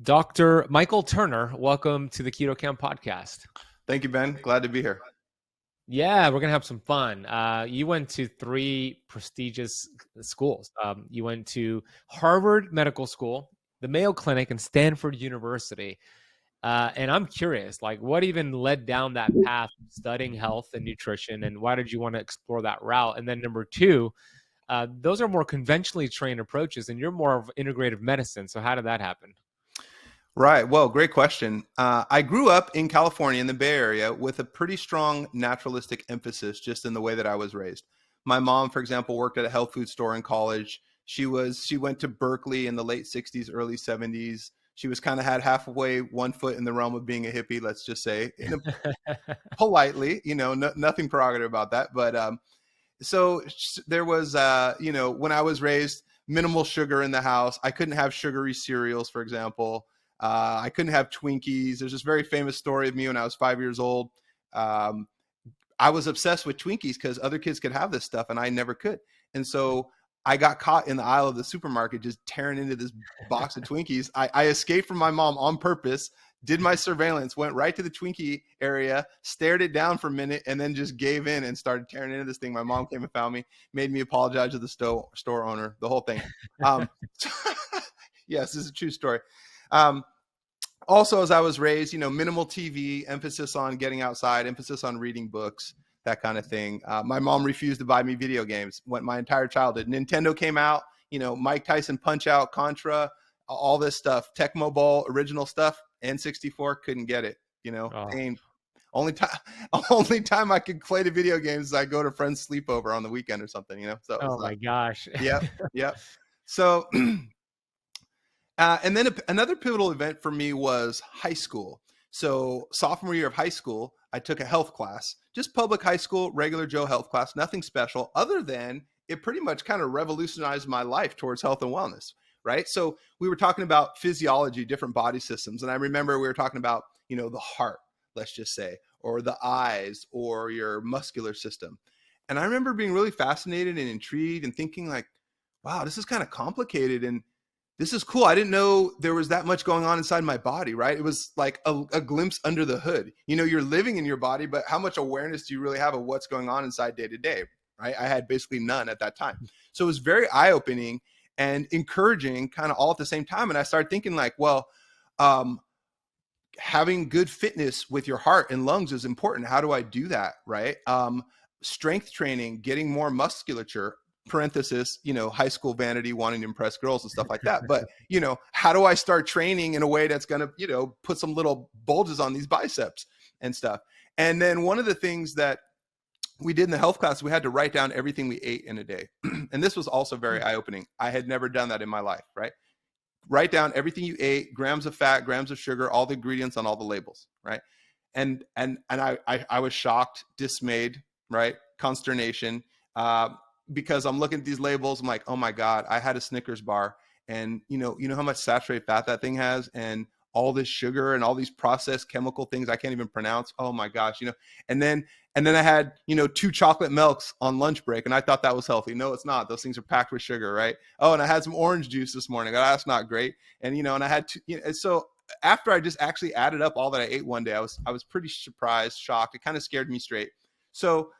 Dr. Michael Turner, welcome to the Keto Kamp Podcast. Thank you, Ben. Glad to be here. Yeah, we're going to have some fun. You went to three prestigious schools. You went to Harvard Medical School, the Mayo Clinic, and Stanford University. And I'm curious, like, what even led down that path of studying health and nutrition, and why did you want to explore that route? And then number two, those are more conventionally trained approaches, and you're more of integrative medicine. So how did that happen? Right. Well, great question. I grew up in California in the Bay Area with a pretty strong naturalistic emphasis just in the way that I was raised. My mom, for example, worked at a health food store in college. She went to Berkeley in the late 60s, early 70s. She was kind of had halfway one foot in the realm of being a hippie, let's just say, politely, nothing prerogative about that. But so there was, when I was raised, minimal sugar in the house. I couldn't have sugary cereals, for example. I couldn't have Twinkies. There's this very famous story of me when I was 5 years old. I was obsessed with Twinkies because other kids could have this stuff and I never could. And so I got caught in the aisle of the supermarket just tearing into this box of Twinkies. I escaped from my mom on purpose, did my surveillance, went right to the Twinkie area, stared it down for a minute, and then just gave in and started tearing into this thing. My mom came and found me, made me apologize to the store owner, the whole thing. Yes, this is a true story. Also, as I was raised, minimal TV, emphasis on getting outside, emphasis on reading books, that kind of thing. My mom refused to buy me video games. Went my entire childhood. Nintendo came out, Mike Tyson Punch Out, Contra, all this stuff, Tecmo Bowl, original stuff, N64, couldn't get it, pain. Only time I could play the video games is I go to friends' sleepover on the weekend or something, So oh my gosh. Yep. So and then another pivotal event for me was high school. So sophomore year of high school, I took a health class, just public high school, regular Joe health class, nothing special other than it pretty much kind of revolutionized my life towards health and wellness, right? So we were talking about physiology, different body systems. And I remember we were talking about, the heart, let's just say, or the eyes or your muscular system. And I remember being really fascinated and intrigued and thinking like, wow, this is kind of complicated. And this is cool. I didn't know there was that much going on inside my body, right? It was like a glimpse under the hood. You're living in your body, but how much awareness do you really have of what's going on inside day to day, right? I had basically none at that time. So it was very eye-opening and encouraging kind of all at the same time. And I started thinking like, well, having good fitness with your heart and lungs is important. How do I do that, right? Strength training, getting more musculature, parenthesis, high school vanity, wanting to impress girls and stuff like that. But, how do I start training in a way that's going to, put some little bulges on these biceps and stuff. And then one of the things that we did in the health class, we had to write down everything we ate in a day. And this was also very eye-opening. I had never done that in my life, right? Write down everything you ate, grams of fat, grams of sugar, all the ingredients on all the labels, right? And I was shocked, dismayed, right? Consternation, because I'm looking at these labels. I'm like, oh my God, I had a Snickers bar and you know how much saturated fat that thing has and all this sugar and all these processed chemical things I can't even pronounce. Oh my gosh, and then I had, 2 chocolate milks on lunch break and I thought that was healthy. No, it's not. Those things are packed with sugar, right? Oh, and I had some orange juice this morning. Oh, that's not great. And, and I had to, so after I just actually added up all that I ate one day, I was pretty surprised, shocked. It kind of scared me straight. So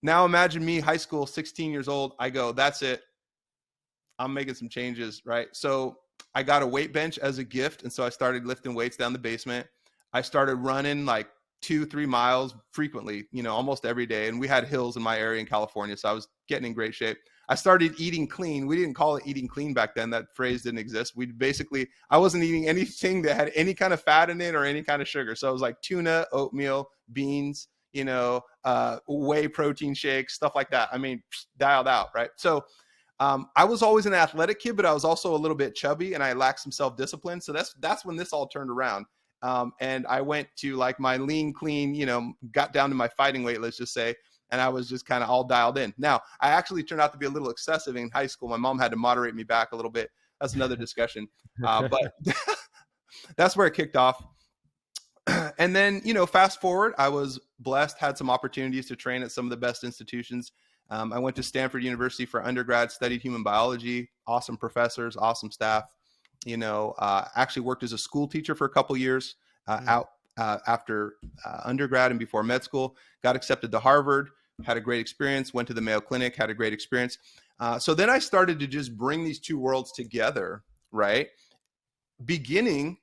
now imagine me, high school, 16 years old. I go, that's it. I'm making some changes, right? So I got a weight bench as a gift. And so I started lifting weights down the basement. I started running like 2-3 miles frequently, almost every day. And we had hills in my area in California. So I was getting in great shape. I started eating clean. We didn't call it eating clean back then. That phrase didn't exist. I wasn't eating anything that had any kind of fat in it or any kind of sugar. So it was like tuna, oatmeal, beans, whey protein shakes, stuff like that. I mean, dialed out, right? So I was always an athletic kid, but I was also a little bit chubby and I lacked some self-discipline. So that's when this all turned around. And I went to like my lean, clean, got down to my fighting weight, let's just say, and I was just kind of all dialed in. Now, I actually turned out to be a little excessive in high school. My mom had to moderate me back a little bit. That's another discussion. But that's where it kicked off. And then, fast forward, I was blessed, had some opportunities to train at some of the best institutions. I went to Stanford University for undergrad, studied human biology, awesome professors, awesome staff. Actually worked as a school teacher for a couple years out after undergrad and before med school. Got accepted to Harvard, had a great experience, went to the Mayo Clinic, had a great experience. So then I started to just bring these two worlds together, right? Beginning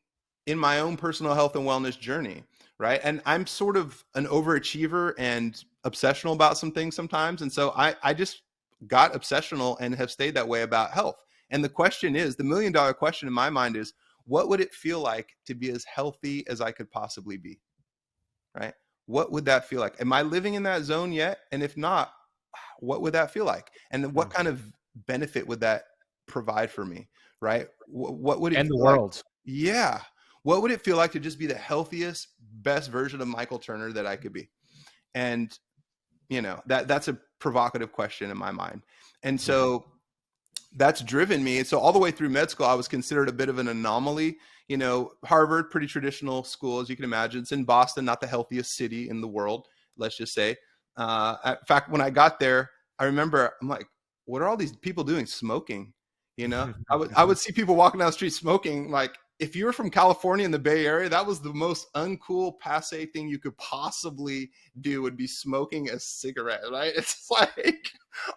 in my own personal health and wellness journey, right? And I'm sort of an overachiever and obsessional about some things sometimes. And so I just got obsessional and have stayed that way about health. And the question is, the $1 million question in my mind is, what would it feel like to be as healthy as I could possibly be, right? What would that feel like? Am I living in that zone yet? And if not, what would that feel like? And what kind of benefit would that provide for me, right? What would it and the feel world? Like? Yeah. What would it feel like to just be the healthiest, best version of Michael Turner that I could be? And, that's a provocative question in my mind. And so that's driven me. So all the way through med school, I was considered a bit of an anomaly. Harvard, pretty traditional school, as you can imagine. It's in Boston, not the healthiest city in the world, let's just say. In fact, when I got there, I remember I'm like, what are all these people doing smoking? I would see people walking down the street smoking. Like, if you were from California in the Bay Area, that was the most uncool, passe thing you could possibly do, would be smoking a cigarette, right? It's like,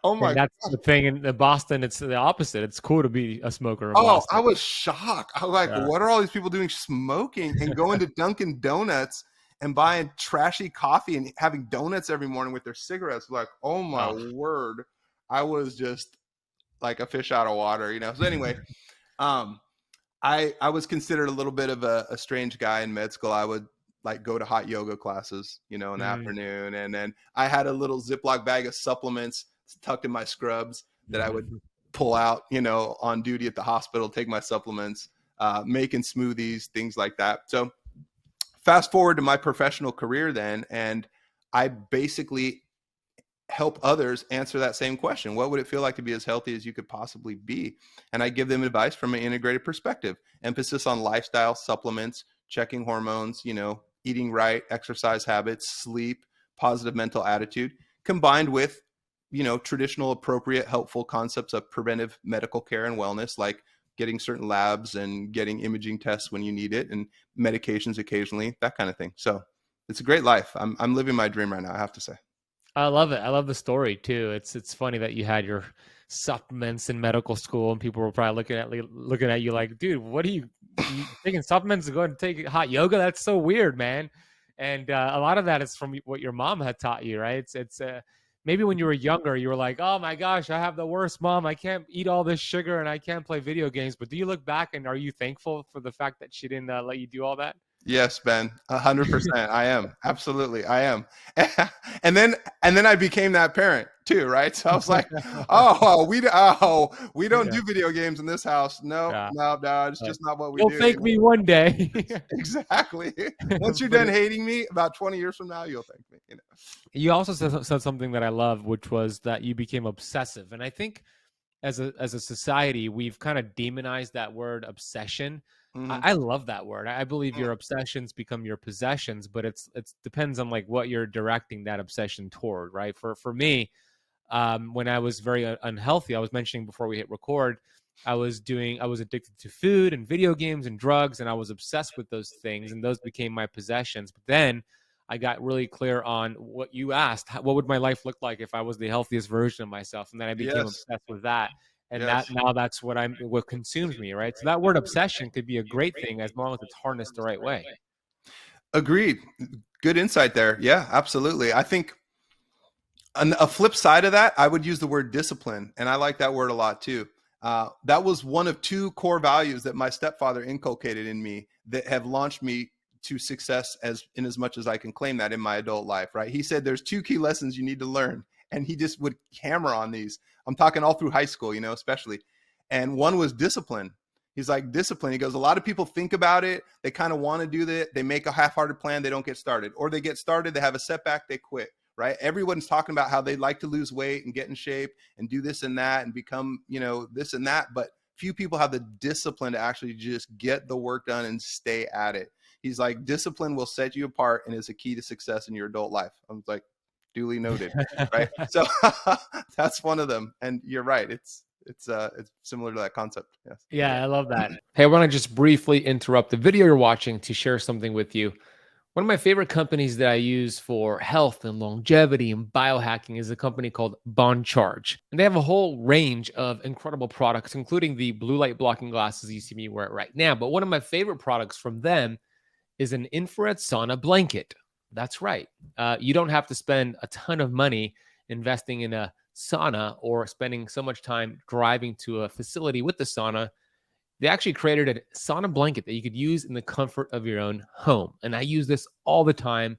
oh my God. That's the thing in Boston. It's the opposite. It's cool to be a smoker in Boston. I was shocked. I was like, what are all these people doing smoking and going to Dunkin' Donuts and buying trashy coffee and having donuts every morning with their cigarettes? Like, oh my word. I was just like a fish out of water, So anyway, I was considered a little bit of a strange guy in med school. I would like go to hot yoga classes, in the afternoon. And then I had a little Ziploc bag of supplements tucked in my scrubs that I would pull out, on duty at the hospital, take my supplements, making smoothies, things like that. So fast forward to my professional career then, and I basically help others answer that same question. What would it feel like to be as healthy as you could possibly be? And I give them advice from an integrated perspective, emphasis on lifestyle, supplements, checking hormones, eating right, exercise habits, sleep, positive mental attitude, combined with, traditional, appropriate, helpful concepts of preventive medical care and wellness, like getting certain labs and getting imaging tests when you need it, and medications occasionally, that kind of thing. So it's a great life. I'm living my dream right now, I have to say. I love it. I love the story too. It's funny that you had your supplements in medical school, and people were probably looking at you like, dude, what are you taking supplements to go and take hot yoga? That's so weird, man. And a lot of that is from what your mom had taught you, right? It's maybe when you were younger, you were like, oh my gosh, I have the worst mom. I can't eat all this sugar and I can't play video games. But do you look back and are you thankful for the fact that she didn't let you do all that? Yes, Ben, 100%. I am. Absolutely. I am. And then I became that parent too, right? So I was like, we don't do video games in this house. No, it's just not what we do. You'll thank me one day. Exactly. Once you're done hating me, about 20 years from now, you'll thank me. You also said something that I love, which was that you became obsessive. And I think as a society, we've kind of demonized that word obsession. I love that word. I believe your obsessions become your possessions, but it depends on like what you're directing that obsession toward, right? For me, when I was very unhealthy, I was mentioning before we hit record, I was addicted to food and video games and drugs, and I was obsessed with those things, and those became my possessions. But then I got really clear on what you asked. What would my life look like if I was the healthiest version of myself? And then I became obsessed with that. And that's what consumes me, right? So that word obsession could be a great thing as long as it's harnessed the right way. Agreed. Good insight there. Yeah, absolutely. I think a flip side of that, I would use the word discipline. And I like that word a lot too. That was one of two core values that my stepfather inculcated in me that have launched me to success in as much as I can claim that in my adult life, right? He said, there's two key lessons you need to learn. And he just would hammer on these. I'm talking all through high school, especially. And one was discipline. He's like, discipline. He goes, a lot of people think about it. They kind of want to do that. They make a half-hearted plan. They don't get started. Or they get started. They have a setback. They quit, right? Everyone's talking about how they like to lose weight and get in shape and do this and that and become, this and that. But few people have the discipline to actually just get the work done and stay at it. He's like, discipline will set you apart and is a key to success in your adult life. I was like, duly noted, right? So that's one of them. And you're right. It's it's similar to that concept. Yes. Yeah, I love that. Hey, I want to just briefly interrupt the video you're watching to share something with you. One of my favorite companies that I use for health and longevity and biohacking is a company called 𝙆𝙍𝙎𝙬𝙀. And they have a whole range of incredible products, including the blue light blocking glasses you see me wear right now. But one of my favorite products from them is an infrared sauna blanket. That's right. You don't have to spend a ton of money investing in a sauna or spending so much time driving to a facility with the sauna. They actually created a sauna blanket that you could use in the comfort of your own home. And I use this all the time.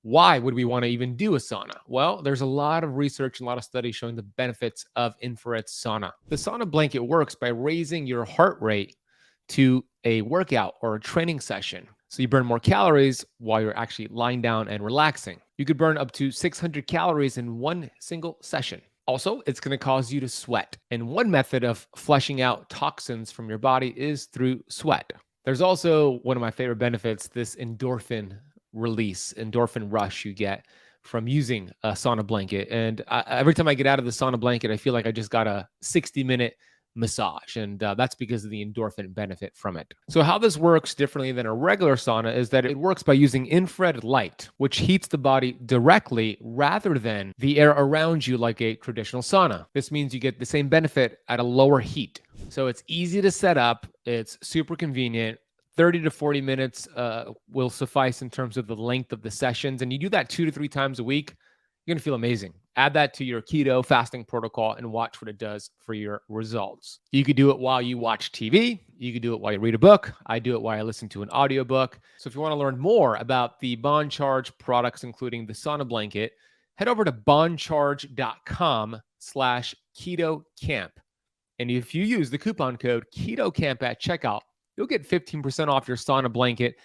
Why would we want to even do a sauna? Well, there's a lot of research and a lot of studies showing the benefits of infrared sauna. The sauna blanket works by raising your heart rate to a workout or a training session. So you burn more calories while you're actually lying down and relaxing. You could burn up to 600 calories in one single session. Also, it's going to cause you to sweat. And one method of flushing out toxins from your body is through sweat. There's also one of my favorite benefits, this endorphin release, endorphin rush you get from using a sauna blanket. And every time I get out of the sauna blanket, I feel like I just got a 60-minute massage. And that's because of the endorphin benefit from it. So how this works differently than a regular sauna is that it works by using infrared light, which heats the body directly rather than the air around you like a traditional sauna. This means you get the same benefit at a lower heat. So it's easy to set up. It's super convenient. 30 to 40 minutes will suffice in terms of the length of the sessions. And you do that 2 to 3 times a week, you're going to feel amazing. Add that to your keto fasting protocol and watch what it does for your results. You could do it while you watch TV. You could do it while you read a book. I do it while I listen to an audiobook. So if you want to learn more about the 𝙆𝙍𝙎𝙬𝙀 products, including the sauna blanket, head over to 𝙆𝙍𝙎𝑗𝑢𝑟.com/Keto Kamp. And if you use the coupon code Keto Kamp at checkout, you'll get 15% off your sauna blanket.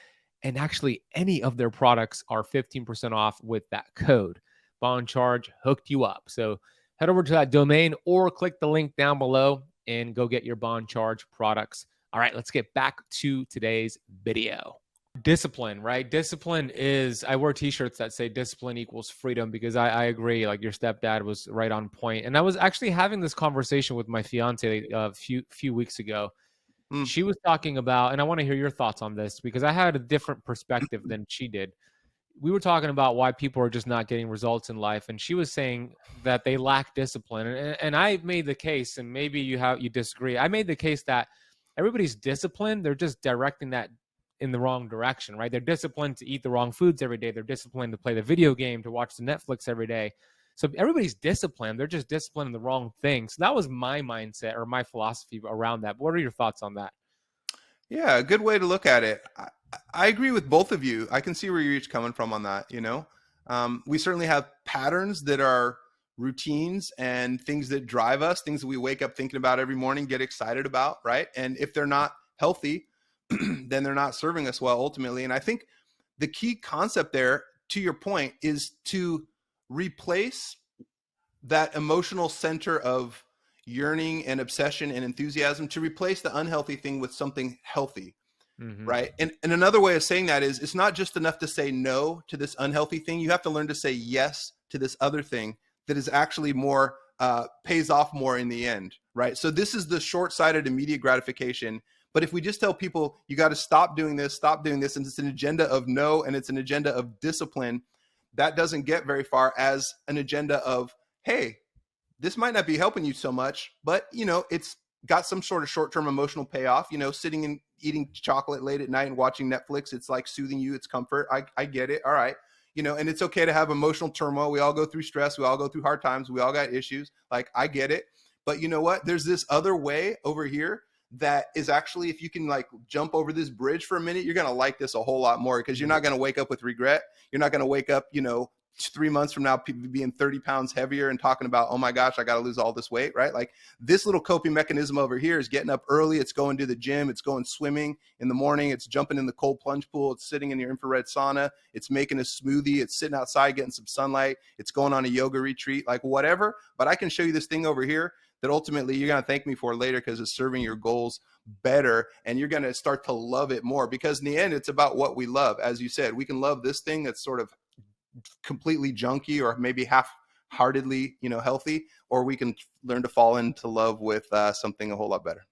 And actually, any of their products are 15% off with that code. 𝙆𝙍𝙎𝙬𝙀 hooked you up. So head over to that domain or click the link down below and go get your 𝙆𝙍𝙎𝙬𝙀 products. All right, let's get back to today's video. Discipline, right? Discipline is, I wear t-shirts that say discipline equals freedom because I agree, like your stepdad was right on point. And I was actually having this conversation with my fiance a few weeks ago. She was talking about, and I want to hear your thoughts on this because I had a different perspective than she did. We were talking about why people are just not getting results in life. And she was saying that they lack discipline. And I made the case, and maybe you disagree. I made the case that everybody's disciplined. They're just directing that in the wrong direction, right? They're disciplined to eat the wrong foods every day. They're disciplined to play the video game, to watch the Netflix every day. So everybody's disciplined. They're just disciplined in the wrong thing. So that was my mindset or my philosophy around that. What are your thoughts on that? Yeah, a good way to look at it. I agree with both of you. I can see where you're each coming from on that. We certainly have patterns that are routines and things that drive us, things that we wake up thinking about every morning, get excited about, right? And if they're not healthy, then they're not serving us well ultimately. And I think the key concept there, to your point, is to replace that emotional center of yearning and obsession and enthusiasm, to replace the unhealthy thing with something healthy. Right. And another way of saying that is it's not just enough to say no to this unhealthy thing. You have to learn to say yes to this other thing that is actually more pays off more in the end. Right. So this is the short-sighted immediate gratification. But if we just tell people you got to stop doing this, and it's an agenda of no, and it's an agenda of discipline, that doesn't get very far as an agenda of, hey, this might not be helping you so much, but it's got some sort of short-term emotional payoff, sitting and eating chocolate late at night and watching Netflix. It's like soothing you. It's comfort. I get it. All right. And it's okay to have emotional turmoil. We all go through stress. We all go through hard times. We all got issues. Like, I get it. But you know what? There's this other way over here that is actually, if you can like jump over this bridge for a minute, you're going to like this a whole lot more because you're not going to wake up with regret. You're not going to wake up, 3 months from now, people being 30 pounds heavier and talking about, oh my gosh, I got to lose all this weight, right? Like this little coping mechanism over here is getting up early. It's going to the gym. It's going swimming in the morning. It's jumping in the cold plunge pool. It's sitting in your infrared sauna. It's making a smoothie. It's sitting outside, getting some sunlight. It's going on a yoga retreat, like whatever. But I can show you this thing over here that ultimately you're going to thank me for later because it's serving your goals better. And you're going to start to love it more because in the end, it's about what we love. As you said, we can love this thing that's sort of completely junky or maybe half heartedly, healthy, or we can learn to fall into love with something a whole lot better.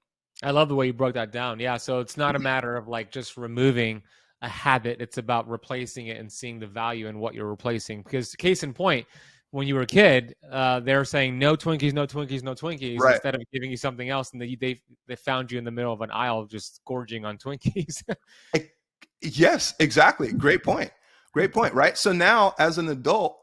I love the way you broke that down. Yeah. So it's not a matter of like just removing a habit. It's about replacing it and seeing the value in what you're replacing. Because case in point, when you were a kid, they're saying no Twinkies, no Twinkies, no Twinkies, Right. instead of giving you something else. And they found you in the middle of an aisle just gorging on Twinkies. Yes, exactly. Great point. Great point. Right. So now as an adult,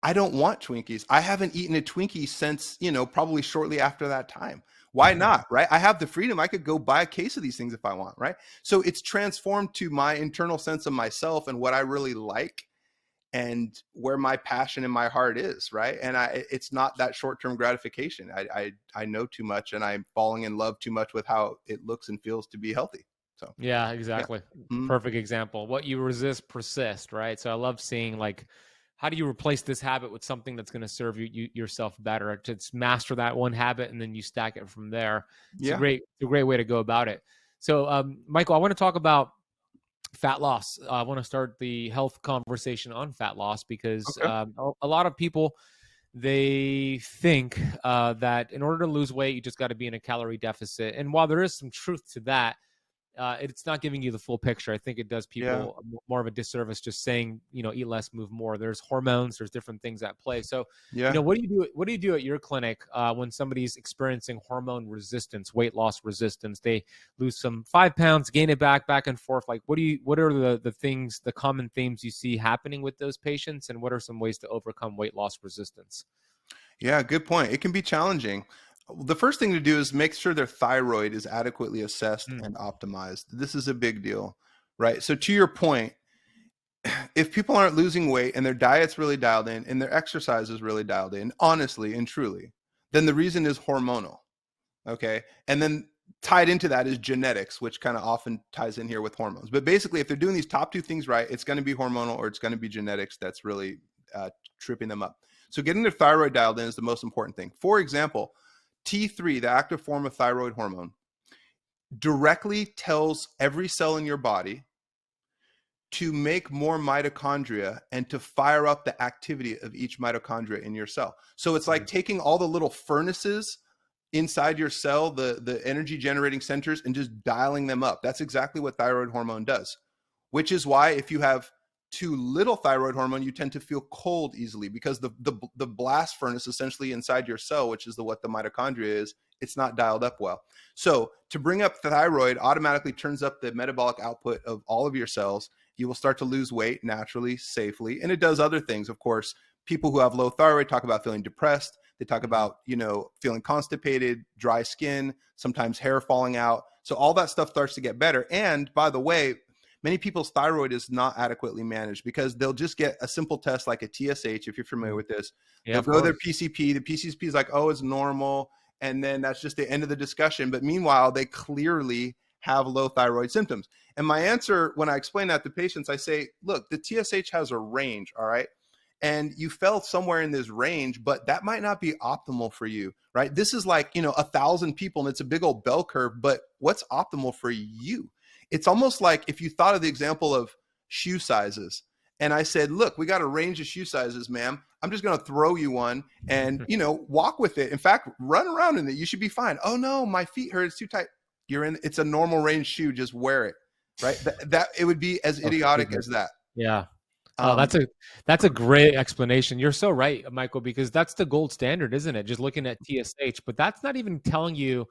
I don't want Twinkies. I haven't eaten a Twinkie since, probably shortly after that time. Why not? Right. I have the freedom. I could go buy a case of these things if I want. Right. So it's transformed to my internal sense of myself and what I really like and where my passion and my heart is. Right. And it's not that short-term gratification. I know too much and I'm falling in love too much with how it looks and feels to be healthy. So, yeah, exactly. Yeah. Perfect example. What you resist persists, right? So I love seeing like, how do you replace this habit with something that's going to serve yourself better? To master that one habit and then you stack it from there. It's a great way to go about it. So, Michael, I want to talk about fat loss. I want to start the health conversation on fat loss because a lot of people, they think that in order to lose weight, you just got to be in a calorie deficit. And while there is some truth to that, it's not giving you the full picture. I think it does people more of a disservice just saying, eat less, move more. There's hormones, there's different things at play. So, what do you do at your clinic when somebody's experiencing hormone resistance, weight loss resistance? They lose some 5 pounds, gain it back and forth. Like, what are the common themes you see happening with those patients, and what are some ways to overcome weight loss resistance? Yeah, good point. It can be challenging. The first thing to do is make sure their thyroid is adequately assessed and optimized. This is a big deal, right? So to your point, if people aren't losing weight and their diet's really dialed in and their exercise is really dialed in, honestly and truly, then the reason is hormonal, okay? And then tied into that is genetics, which kind of often ties in here with hormones. But basically, if they're doing these top two things right, it's going to be hormonal or it's going to be genetics that's really tripping them up. So getting their thyroid dialed in is the most important thing. For example, T3, the active form of thyroid hormone, directly tells every cell in your body to make more mitochondria and to fire up the activity of each mitochondria in your cell. So it's like taking all the little furnaces inside your cell, the energy generating centers, and just dialing them up. That's exactly what thyroid hormone does, which is why if you have too little thyroid hormone, you tend to feel cold easily because the blast furnace essentially inside your cell, which is what the mitochondria is, it's not dialed up well. So to bring up thyroid automatically turns up the metabolic output of all of your cells. You will start to lose weight naturally, safely. And it does other things. Of course, people who have low thyroid talk about feeling depressed. They talk about, feeling constipated, dry skin, sometimes hair falling out. So all that stuff starts to get better. And by the way, many people's thyroid is not adequately managed because they'll just get a simple test like a TSH, if you're familiar with this. They'll go to their PCP. The PCP is like, oh, it's normal. And then that's just the end of the discussion. But meanwhile, they clearly have low thyroid symptoms. And my answer, when I explain that to patients, I say, look, the TSH has a range, all right? And you fell somewhere in this range, but that might not be optimal for you, right? This is like, 1,000 people and it's a big old bell curve, but what's optimal for you? It's almost like if you thought of the example of shoe sizes and I said, look, we got a range of shoe sizes, ma'am. I'm just going to throw you one and, walk with it. In fact, run around in it. You should be fine. Oh no, my feet hurt. It's too tight. It's a normal range shoe. Just wear it. Right. That it would be as idiotic as that. Yeah. Oh, that's a great explanation. You're so right, Michael, because that's the gold standard, isn't it? Just looking at TSH, but that's not even telling you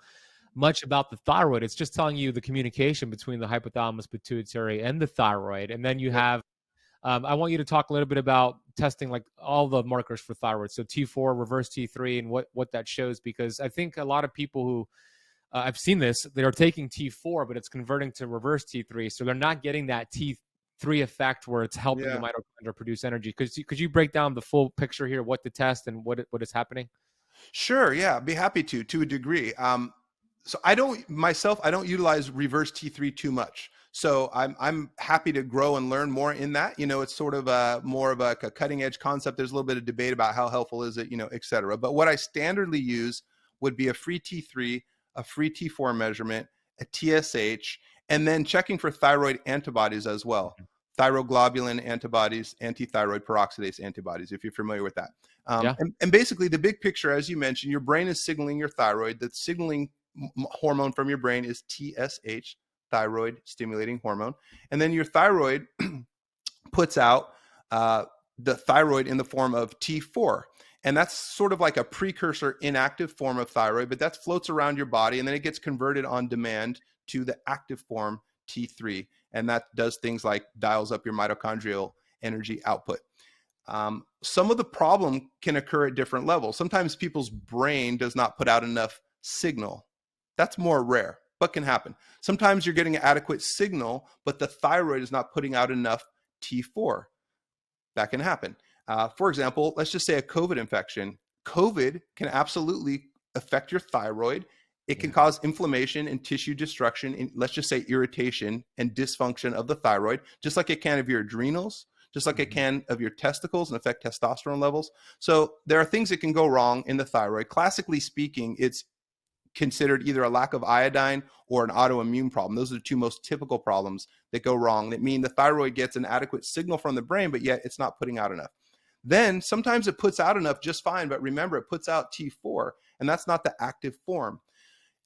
much about the thyroid. It's just telling you the communication between the hypothalamus, pituitary, and the thyroid. And then you have, I want you to talk a little bit about testing like all the markers for thyroid. So T4, reverse T3, and what that shows, because I think a lot of people who I've seen this, they're taking T4, but it's converting to reverse T3. So they're not getting that T3 effect where it's helping the mitochondria produce energy. Could you break down the full picture here, what to test and what is happening? Sure. Yeah. I'd be happy to a degree. So I don't utilize reverse T3 too much. So I'm happy to grow and learn more in that. It's sort of more of a cutting edge concept. There's a little bit of debate about how helpful is it, et cetera. But what I standardly use would be a free T3, a free T4 measurement, a TSH, and then checking for thyroid antibodies as well. Thyroglobulin antibodies, antithyroid peroxidase antibodies, if you're familiar with that. Yeah. And basically the big picture, as you mentioned, your brain is signaling your thyroid. The signaling hormone from your brain is TSH, thyroid stimulating hormone. And then your thyroid puts out the thyroid in the form of T4. And that's sort of like a precursor inactive form of thyroid, but that floats around your body and then it gets converted on demand to the active form T3. And that does things like dials up your mitochondrial energy output. Some of the problem can occur at different levels. Sometimes people's brain does not put out enough signal. That's more rare, but can happen. Sometimes you're getting an adequate signal, but the thyroid is not putting out enough T4. That can happen. For example, let's just say a COVID infection. COVID can absolutely affect your thyroid. It can cause inflammation and tissue destruction, and let's just say irritation and dysfunction of the thyroid, just like it can of your adrenals, just like it can of your testicles and affect testosterone levels. So there are things that can go wrong in the thyroid. Classically speaking, it's considered either a lack of iodine or an autoimmune problem. Those are the two most typical problems that go wrong, that mean the thyroid gets an adequate signal from the brain, but yet it's not putting out enough. Then sometimes it puts out enough just fine, but remember, it puts out T4, and that's not the active form.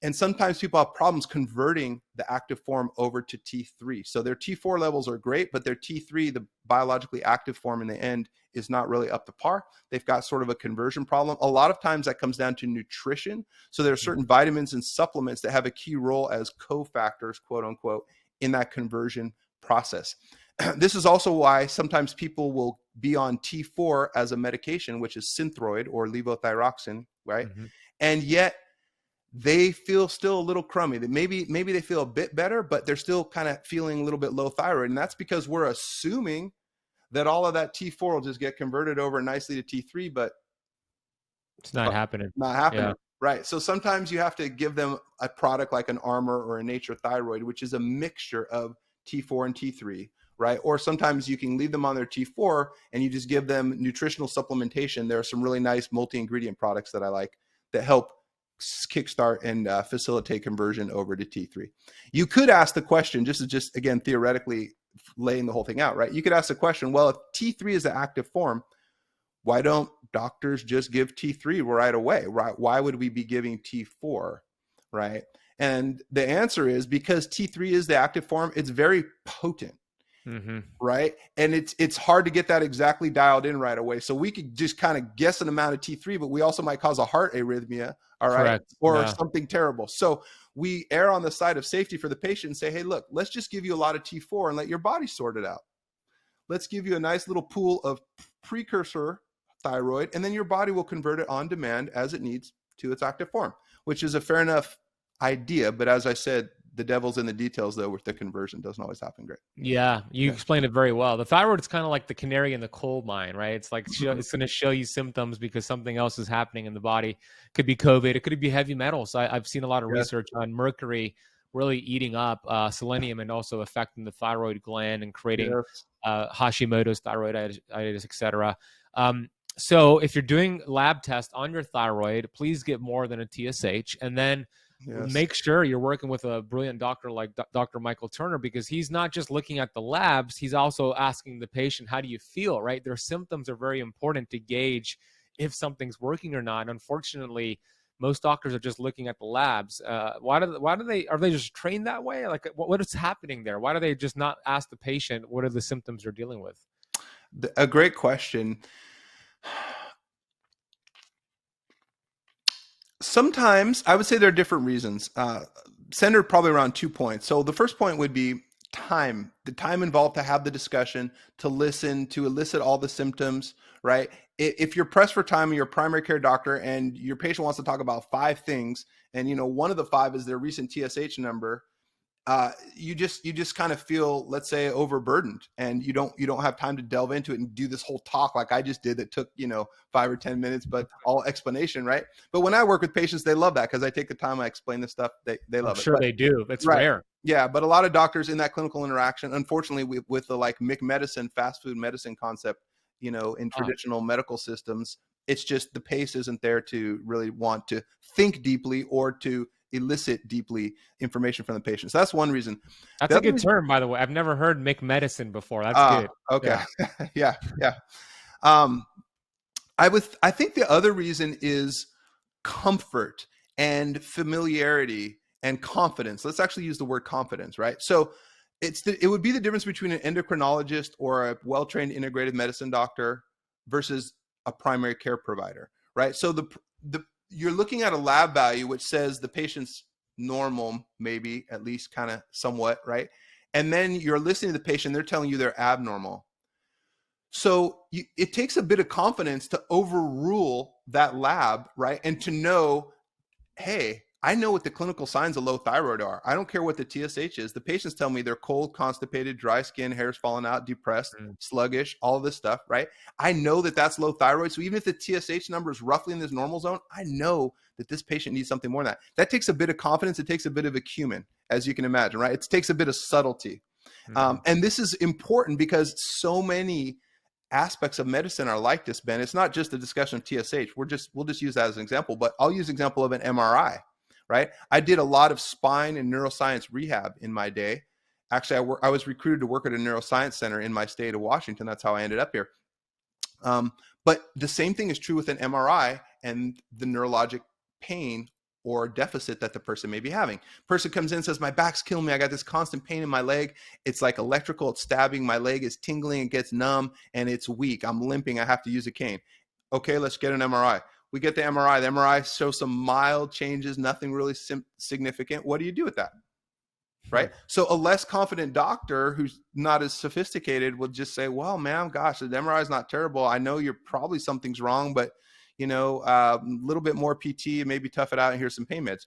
And sometimes people have problems converting the active form over to T3. So their T4 levels are great, but their T3, the biologically active form in the end, is not really up to par. They've got sort of a conversion problem. A lot of times that comes down to nutrition. So there are certain vitamins and supplements that have a key role as cofactors, quote unquote, in that conversion process. This is also why sometimes people will be on T4 as a medication, which is Synthroid or levothyroxine, right? And yet they feel still a little crummy. That maybe they feel a bit better, but they're still kind of feeling a little bit low thyroid. And that's because we're assuming that all of that T4 will just get converted over nicely to T3, but it's not happening. Not happening. Yeah. Right. So sometimes you have to give them a product like an Armor or a Nature Thyroid, which is a mixture of T4 and T3, right? Or sometimes you can leave them on their T4 and you just give them nutritional supplementation. There are some really nice multi-ingredient products that I like that help kickstart and facilitate conversion over to T3. You could ask the question, just again, theoretically laying the whole thing out, right? You could ask the question, well, if T3 is the active form, why don't doctors just give T3 right away, right? Why would we be giving T4, right? And the answer is because T3 is the active form, it's very potent. Right. And it's hard to get that exactly dialed in right away. So we could just kind of guess an amount of T3, but we also might cause a heart arrhythmia. All right. Correct. Or something terrible. So we err on the side of safety for the patient and say, hey, look, let's just give you a lot of T4 and let your body sort it out. Let's give you a nice little pool of precursor thyroid, and then your body will convert it on demand as it needs to its active form, which is a fair enough idea. But as I said, the devil's in the details, though, with the conversion. Doesn't always happen great. Yeah, you explained it very well. The thyroid is kind of like the canary in the coal mine, right? It's like it's going to show you symptoms because something else is happening in the body. It could be COVID. It could be heavy metals. I've seen a lot of research on mercury really eating up selenium and also affecting the thyroid gland and creating Hashimoto's thyroiditis, etc. So if you're doing lab tests on your thyroid, please get more than a TSH, and then make sure you're working with a brilliant doctor like Dr. Michael Turner, because he's not just looking at the labs, he's also asking the patient, how do you feel, right? Their symptoms are very important to gauge if something's working or not. Unfortunately, most doctors are just looking at the labs. Why do they, are they just trained that way? Like what is happening there? Why do they just not ask the patient what are the symptoms they're dealing with? A great question. Sometimes I would say there are different reasons, centered probably around 2 points. So the first point would be time, the time involved to have the discussion, to listen, to elicit all the symptoms, right? If you're pressed for time and you're a primary care doctor and your patient wants to talk about 5 things, and one of the 5 is their recent TSH number, you just kind of feel, let's say, overburdened, and you don't have time to delve into it and do this whole talk like I just did that took 5 or 10 minutes, but all explanation, right? But when I work with patients, they love that because I take the time, I explain the stuff, they love it. Sure, they do. That's rare. Yeah, but a lot of doctors in that clinical interaction, unfortunately, with the like MIC medicine, fast food medicine concept, in traditional medical systems, it's just the pace isn't there to really want to think deeply or to elicit deeply information from the patient. So that's one reason. That's a good term, by the way. I've never heard MIC medicine before. That's good. Okay. Yeah. I think the other reason is comfort and familiarity and confidence. Let's actually use the word confidence, right? So it would be the difference between an endocrinologist or a well-trained integrative medicine doctor versus a primary care provider, right? So you're looking at a lab value which says the patient's normal, maybe at least kind of somewhat, right? And then you're listening to the patient, they're telling you they're abnormal. So it takes a bit of confidence to overrule that lab, right? And to know, hey, I know what the clinical signs of low thyroid are. I don't care what the TSH is. The patients tell me they're cold, constipated, dry skin, hair's falling out, depressed, sluggish, all of this stuff, right? I know that that's low thyroid. So even if the TSH number is roughly in this normal zone, I know that this patient needs something more than that. That takes a bit of confidence. It takes a bit of acumen, as you can imagine, right? It takes a bit of subtlety. And this is important because so many aspects of medicine are like this, Ben. It's not just a discussion of TSH. We'll just use that as an example, but I'll use an example of an MRI, right? I did a lot of spine and neuroscience rehab in my day. Actually, I was recruited to work at a neuroscience center in my state of Washington. That's how I ended up here. But the same thing is true with an MRI and the neurologic pain or deficit that the person may be having. Person comes in and says, my back's killing me. I got this constant pain in my leg. It's like electrical, it's stabbing. My leg is tingling, it gets numb, and it's weak. I'm limping. I have to use a cane. Okay, let's get an MRI. We get the MRI. The MRI shows some mild changes, nothing really significant. What do you do with that? Right? So a less confident doctor who's not as sophisticated will just say, well, man, gosh, the MRI is not terrible. I know probably something's wrong, but a little bit more PT, maybe tough it out, and here's some pain meds.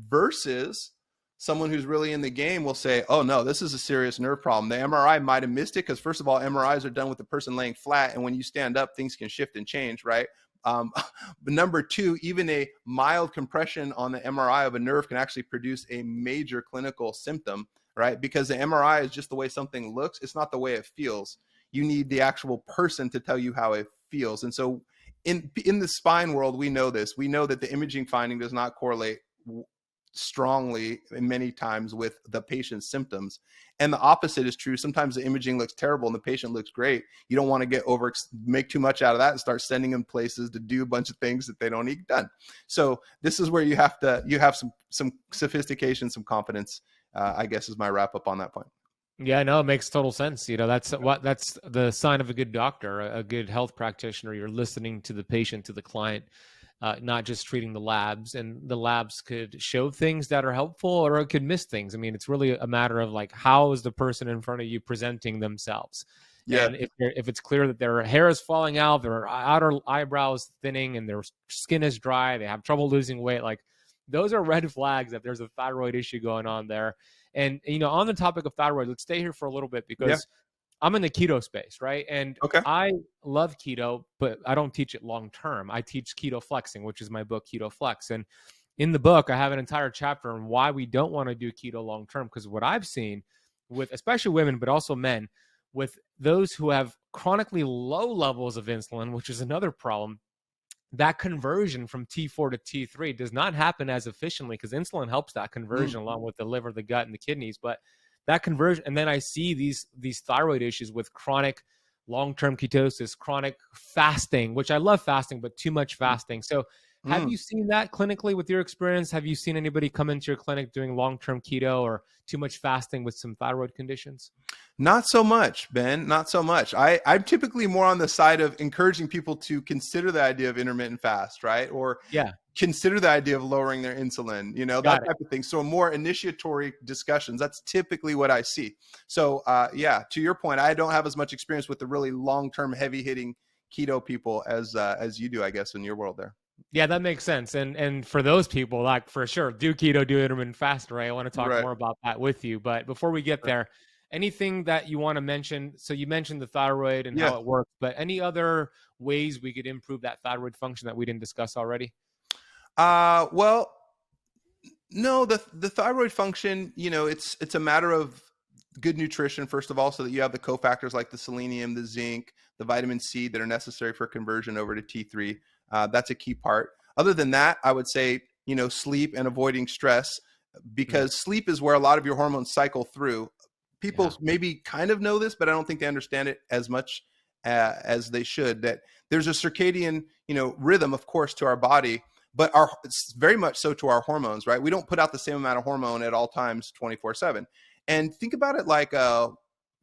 Versus someone who's really in the game will say, oh no, this is a serious nerve problem. The MRI might have missed it because first of all, MRIs are done with the person laying flat. And when you stand up, things can shift and change, right? But number two, even a mild compression on the MRI of a nerve can actually produce a major clinical symptom, right? Because the MRI is just the way something looks. It's not the way it feels. You need the actual person to tell you how it feels. And so in the spine world, we know this. We know that the imaging finding does not correlate strongly many times with the patient's symptoms. And the opposite is true. Sometimes the imaging looks terrible and the patient looks great. You don't want to make too much out of that and start sending them places to do a bunch of things that they don't need done. So this is where you have some sophistication, some confidence, I guess is my wrap up on that point. Yeah, no, it makes total sense. That's the sign of a good doctor, a good health practitioner. You're listening to the patient, to the client, not just treating the labs. And the labs could show things that are helpful, or it could miss things. I mean, it's really a matter of like, how is the person in front of you presenting themselves? Yeah. And if it's clear that their hair is falling out, their outer eyebrow is thinning, and their skin is dry, they have trouble losing weight, like those are red flags that there's a thyroid issue going on there. And, on the topic of thyroid, let's stay here for a little bit because I'm in the keto space, right? And I love keto, but I don't teach it long-term. I teach keto flexing, which is my book, Keto Flex. And in the book, I have an entire chapter on why we don't want to do keto long-term. Because what I've seen with, especially women, but also men, with those who have chronically low levels of insulin, which is another problem, that conversion from T4 to T3 does not happen as efficiently because insulin helps that conversion along with the liver, the gut, and the kidneys. But that conversion, and then I see these thyroid issues with chronic long-term ketosis, chronic fasting, which I love fasting, but too much fasting. So have you seen that clinically with your experience? Have you seen anybody come into your clinic doing long-term keto or too much fasting with some thyroid conditions? Not so much, Ben, not so much. I'm typically more on the side of encouraging people to consider the idea of intermittent fast, right? Or consider the idea of lowering their insulin, that type of thing. So more initiatory discussions, that's typically what I see. So to your point, I don't have as much experience with the really long-term heavy hitting keto people as you do, I guess, in your world there. Yeah, that makes sense. And for those people, like for sure, do keto, do intermittent fast, right? I want to talk more about that with you. But before we get there, anything that you want to mention? So you mentioned the thyroid and how it works, but any other ways we could improve that thyroid function that we didn't discuss already? Well, no, the thyroid function, it's a matter of good nutrition, first of all, so that you have the cofactors like the selenium, the zinc, the vitamin C that are necessary for conversion over to T3. That's a key part. Other than that, I would say, sleep and avoiding stress, because sleep is where a lot of your hormones cycle through. People maybe kind of know this, but I don't think they understand it as much as they should. That there's a circadian, rhythm, of course, to our body, but it's very much so to our hormones, right? We don't put out the same amount of hormone at all times 24/7. And think about it like a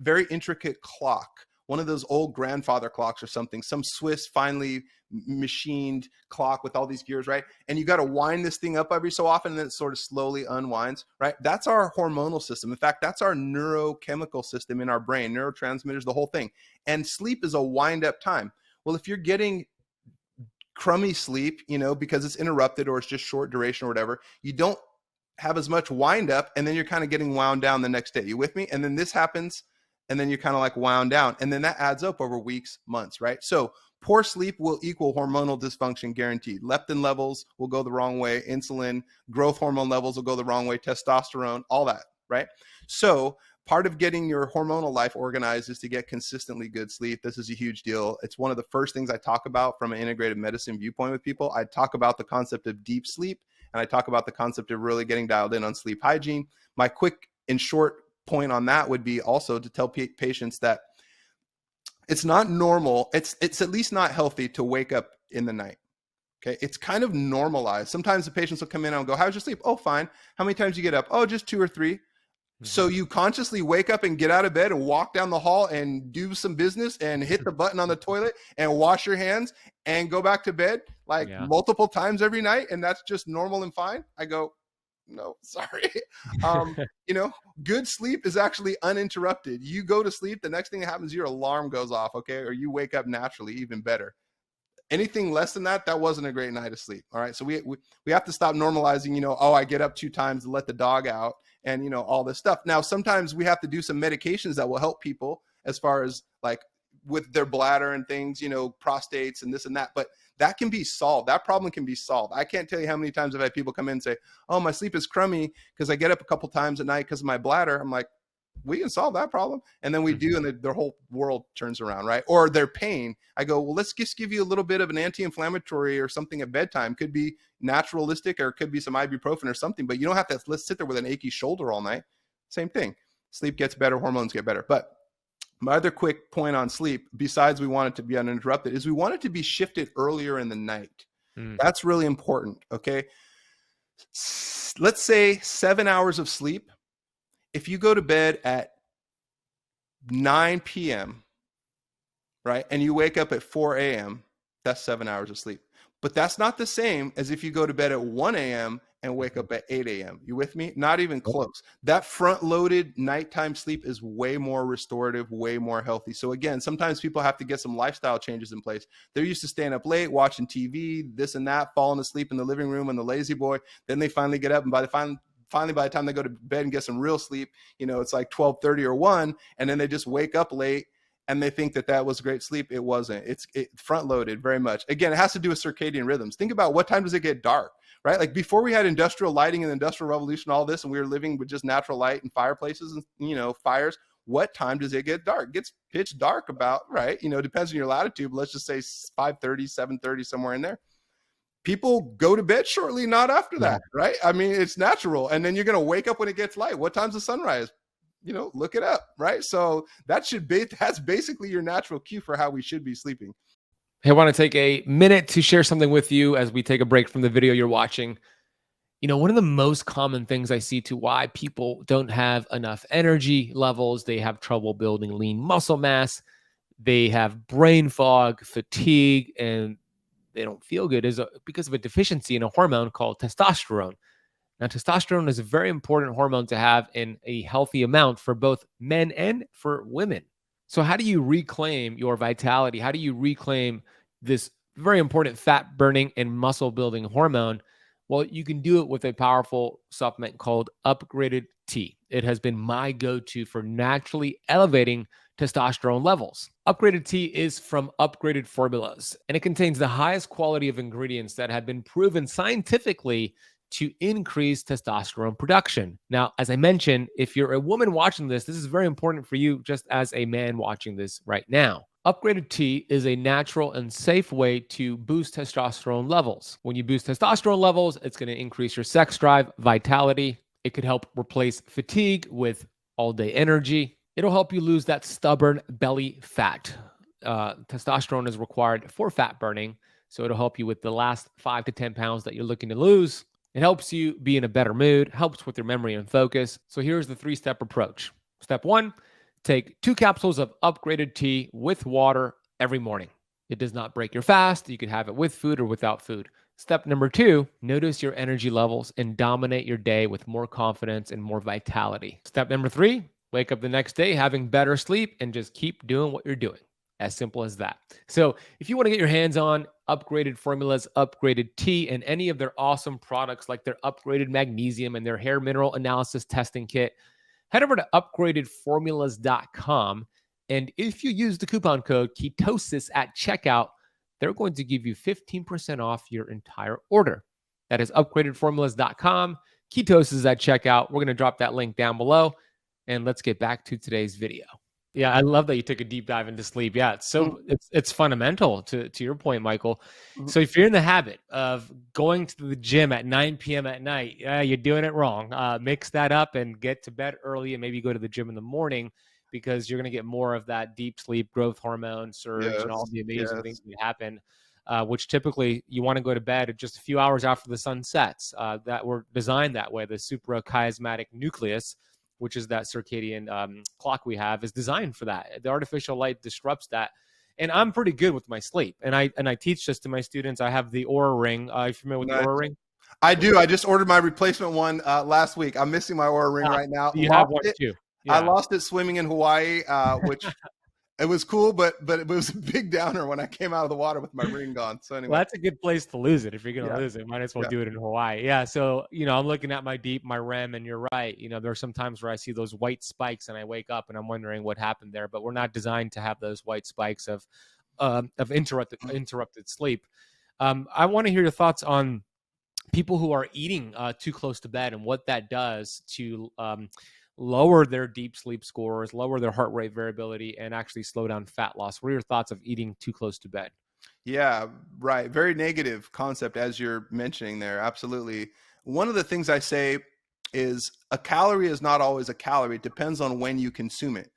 very intricate clock, one of those old grandfather clocks or something, some Swiss finely machined clock with all these gears, right? And you got to wind this thing up every so often, and then it sort of slowly unwinds, right? That's our hormonal system. In fact, that's our neurochemical system in our brain, neurotransmitters, the whole thing. And sleep is a wind up time. Well, if you're getting crummy sleep, because it's interrupted or it's just short duration or whatever, you don't have as much wind up, and then you're kind of getting wound down the next day. You with me? And then this happens, and then you're kind of like wound down, and then that adds up over weeks, months, right? So poor sleep will equal hormonal dysfunction, guaranteed. Leptin levels will go the wrong way, insulin, growth hormone levels will go the wrong way, testosterone, all that, right? So part of getting your hormonal life organized is to get consistently good sleep. This is a huge deal. It's one of the first things I talk about from an integrative medicine viewpoint with people. I talk about the concept of deep sleep, and I talk about the concept of really getting dialed in on sleep hygiene. My quick and short point on that would be also to tell patients that it's not normal. It's at least not healthy to wake up in the night. Okay. It's kind of normalized. Sometimes the patients will come in and go, how's your sleep? Oh, fine. How many times you get up? Oh, just 2 or 3. So you consciously wake up and get out of bed and walk down the hall and do some business and hit the button on the toilet and wash your hands and go back to bed like multiple times every night. And that's just normal and fine. I go, no, sorry. Good sleep is actually uninterrupted. You go to sleep, the next thing that happens, your alarm goes off. Okay. Or you wake up naturally, even better. Anything less than that, that wasn't a great night of sleep. All right. So we have to stop normalizing, I get up 2 times to let the dog out and, all this stuff. Now, sometimes we have to do some medications that will help people as far as like with their bladder and things, prostates and this and that, but that can be solved. That problem can be solved. I can't tell you how many times I've had people come in and say, oh, my sleep is crummy because I get up a couple times at night because of my bladder. I'm like, we can solve that problem. And then we do, and their whole world turns around, right? Or their pain. I go, well, let's just give you a little bit of an anti-inflammatory or something at bedtime. Could be naturalistic or it could be some ibuprofen or something, but you don't have to let's sit there with an achy shoulder all night. Same thing. Sleep gets better, hormones get better. But my other quick point on sleep, besides we want it to be uninterrupted, is we want it to be shifted earlier in the night. That's really important, okay? Let's say 7 hours of sleep. If you go to bed at 9 p.m., right, and you wake up at 4 a.m., that's 7 hours of sleep. But that's not the same as if you go to bed at 1 a.m. and wake up at 8 a.m. You with me? Not even close. That front-loaded nighttime sleep is way more restorative, way more healthy. So again, sometimes people have to get some lifestyle changes in place. They're used to staying up late, watching TV, this and that, falling asleep in the living room and the lazy boy. Then they finally get up, and finally, by the time they go to bed and get some real sleep, it's like 12:30 or 1, and then they just wake up late and they think that was great sleep. It wasn't. It's front loaded very much. Again, it has to do with circadian rhythms. Think about what time does it get dark, right? Like before we had industrial lighting and the industrial revolution, all this, and we were living with just natural light and fireplaces and, fires. What time does it get dark? It gets pitch dark about, right? Depends on your latitude, but let's just say 5:30, 7:30, somewhere in there. People go to bed shortly, not after that, right? I mean, it's natural. And then you're going to wake up when it gets light. What time's the sunrise? Look it up, right? So that's basically your natural cue for how we should be sleeping. Hey, I want to take a minute to share something with you as we take a break from the video you're watching. One of the most common things I see to why people don't have enough energy levels, they have trouble building lean muscle mass, they have brain fog, fatigue, and they don't feel good is because of a deficiency in a hormone called testosterone. Now, testosterone is a very important hormone to have in a healthy amount for both men and for women. So how do you reclaim your vitality? How do you reclaim this very important fat burning and muscle building hormone? Well, you can do it with a powerful supplement called Upgraded T. It has been my go-to for naturally elevating testosterone levels. Upgraded T is from Upgraded Formulas, and it contains the highest quality of ingredients that have been proven scientifically to increase testosterone production. Now, as I mentioned, if you're a woman watching this is very important for you just as a man watching this right now. Upgraded T is a natural and safe way to boost testosterone levels. When you boost testosterone levels, it's going to increase your sex drive, vitality. It could help replace fatigue with all-day energy. It'll help you lose that stubborn belly fat. testosterone is required for fat burning. So it'll help you with the last 5 to 10 pounds that you're looking to lose. It helps you be in a better mood, helps with your memory and focus. So here's the 3-step approach. Step 1, take 2 capsules of upgraded tea with water every morning. It does not break your fast. You can have it with food or without food. Step number 2, notice your energy levels and dominate your day with more confidence and more vitality. Step number 3, wake up the next day having better sleep and just keep doing what you're doing. As simple as that. So if you want to get your hands on upgraded formulas, upgraded tea, and any of their awesome products like their upgraded magnesium and their hair mineral analysis testing kit, head over to upgradedformulas.com. And if you use the coupon code ketosis at checkout, they're going to give you 15% off your entire order. That is upgradedformulas.com. Ketosis at checkout. We're going to drop that link down below. And let's get back to today's video. Yeah, I love that you took a deep dive into sleep. Yeah, it's fundamental to your point, Michael. So if you're in the habit of going to the gym at 9 p.m. at night, you're doing it wrong. Mix that up and get to bed early and maybe go to the gym in the morning, because you're going to get more of that deep sleep, growth hormone surge, and all the amazing things that happen, which typically you want to go to bed just a few hours after the sun sets. That were designed that way. The suprachiasmatic nucleus, which is that circadian clock we have, is designed for that. The artificial light disrupts that. And I'm pretty good with my sleep. And I teach this to my students. I have the Oura Ring. Are you familiar with the Oura Ring? I do. I just ordered my replacement one last week. I'm missing my Oura Ring right now. You have one too. Yeah. I lost it swimming in Hawaii, which it was cool, but it was a big downer when I came out of the water with my ring gone. So anyway, well, that's a good place to lose it. If you're going to lose it, might as well do it in Hawaii. Yeah. So, I'm looking at my REM, and you're right. There are some times where I see those white spikes and I wake up and I'm wondering what happened there, but we're not designed to have those white spikes of interrupted sleep. I want to hear your thoughts on people who are eating too close to bed and what that does to lower their deep sleep scores, lower their heart rate variability, and actually slow down fat loss. What are your thoughts of eating too close to bed? Yeah, right. Very negative concept, as you're mentioning there. Absolutely. One of the things I say is a calorie is not always a calorie. It depends on when you consume it.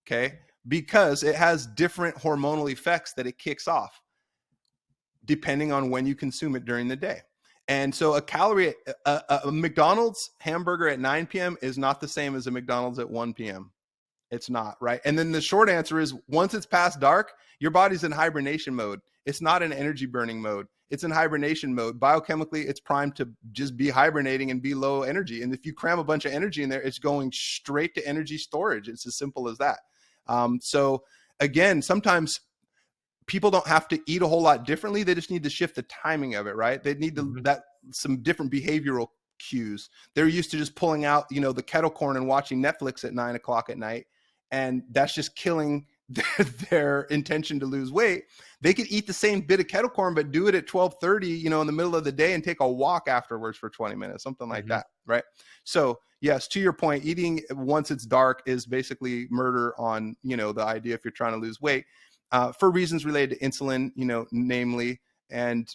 Okay. Because it has different hormonal effects that it kicks off depending on when you consume it during the day. And so a calorie, a McDonald's hamburger at 9 p.m. is not the same as a McDonald's at 1 p.m. It's not, right? And then the short answer is, once it's past dark, your body's in hibernation mode. It's not in energy burning mode. It's in hibernation mode. Biochemically, it's primed to just be hibernating and be low energy. And if you cram a bunch of energy in there, it's going straight to energy storage. It's as simple as that. So again, sometimes people don't have to eat a whole lot differently. They just need to shift the timing of it, right? They need some different behavioral cues. They're used to just pulling out, the kettle corn and watching Netflix at 9 o'clock at night. And that's just killing their intention to lose weight. They could eat the same bit of kettle corn, but do it at 12:30, in the middle of the day, and take a walk afterwards for 20 minutes, something like that, right? So yes, to your point, eating once it's dark is basically murder on, the idea if you're trying to lose weight. For reasons related to insulin, namely. And